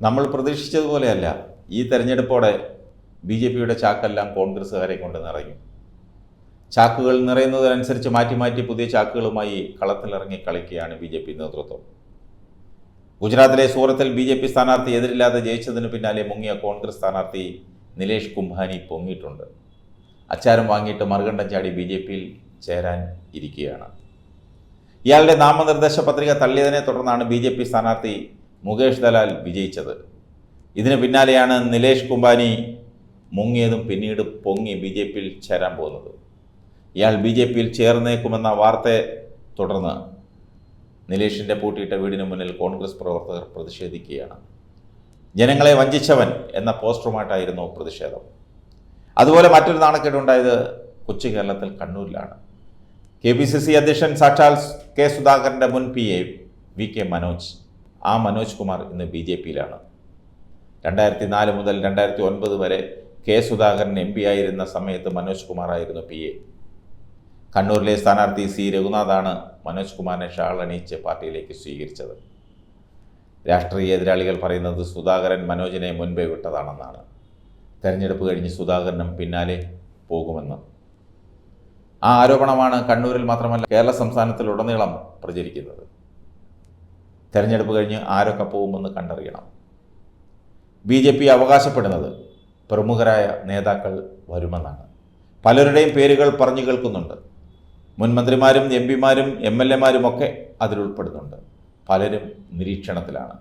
നമ്മൾ പ്രതീക്ഷിച്ചതുപോലെയല്ല ഈ തെരഞ്ഞെടുപ്പോടെ BJPയുടെ ചാക്കെല്ലാം കോൺഗ്രസ്സുകാരെ കൊണ്ട് നിറയും. ചാക്കുകൾ നിറയുന്നതിനനുസരിച്ച് മാറ്റി മാറ്റി പുതിയ ചാക്കുകളുമായി കളത്തിലിറങ്ങി കളിക്കുകയാണ് BJP നേതൃത്വം. ഗുജറാത്തിലെ സൂറത്തിൽ BJP സ്ഥാനാർത്ഥി എതിരില്ലാതെ ജയിച്ചതിന് പിന്നാലെ മുങ്ങിയ കോൺഗ്രസ് സ്ഥാനാർത്ഥി നിലേഷ് കുംഭാനി പൊങ്ങിയിട്ടുണ്ട്. അച്ചാരം വാങ്ങിയിട്ട് മറുകണ്ഠം ചാടി BJPയിൽ ചേരാൻ ഇരിക്കുകയാണ്. ഇയാളുടെ നാമനിർദ്ദേശ പത്രിക തള്ളിയതിനെ തുടർന്നാണ് BJP സ്ഥാനാർത്ഥി മുകേഷ് ദലാൽ വിജയിച്ചത്. ഇതിന് പിന്നാലെയാണ് നിലേഷ് കുംഭാനി മുങ്ങിയതും പിന്നീട് പൊങ്ങി BJPയിൽ ചേരാൻ പോകുന്നത്. ഇയാൾ BJPയിൽ ചേർന്നേക്കുമെന്ന വാർത്തയെ തുടർന്ന് നിലേഷിൻ്റെ പൂട്ടിയിട്ട വീടിന് മുന്നിൽ കോൺഗ്രസ് പ്രവർത്തകർ പ്രതിഷേധിക്കുകയാണ്. ജനങ്ങളെ വഞ്ചിച്ചവൻ എന്ന പോസ്റ്ററുമായിട്ടായിരുന്നു പ്രതിഷേധം. അതുപോലെ മറ്റൊരു നാണക്കേടുണ്ടായത് കൊച്ചു കേരളത്തിൽ കണ്ണൂരിലാണ്. KPCC അധ്യക്ഷൻ സാക്ഷാൽ കെ സുധാകരൻ്റെ മുൻ PA VK മനോജ്, ആ മനോജ് കുമാർ ഇന്ന് BJPയിലാണ്. 2004 മുതൽ 2009 വരെ കെ സുധാകരൻ MP ആയിരുന്ന സമയത്ത് മനോജ് കുമാറായിരുന്നു PA. കണ്ണൂരിലെ സ്ഥാനാർത്ഥി C രഘുനാഥാണ് മനോജ് കുമാറിനെ ഷാൾ അണിയിച്ച് പാർട്ടിയിലേക്ക് സ്വീകരിച്ചത്. രാഷ്ട്രീയ എതിരാളികൾ പറയുന്നത് സുധാകരൻ മനോജിനെ മുൻപേ വിട്ടതാണെന്നാണ്. തെരഞ്ഞെടുപ്പ് കഴിഞ്ഞ് സുധാകരനും പിന്നാലെ പോകുമെന്ന്. ആ ആരോപണമാണ് കണ്ണൂരിൽ മാത്രമല്ല കേരള സംസ്ഥാനത്തിലുടനീളം പ്രചരിക്കുന്നത്. തെരഞ്ഞെടുപ്പ് കഴിഞ്ഞ് ആരൊക്കെ പോകുമെന്ന് കണ്ടറിയണം. BJP അവകാശപ്പെടുന്നത് പ്രമുഖരായ നേതാക്കൾ വരുമെന്നാണ്. പലരുടെയും പേരുകൾ പറഞ്ഞു കേൾക്കുന്നുണ്ട്. മുൻ മന്ത്രിമാരും MP മാരും MLA മാരും ഒക്കെ അതിലുൾപ്പെടുന്നുണ്ട്. പലരും നിരീക്ഷണത്തിലാണ്.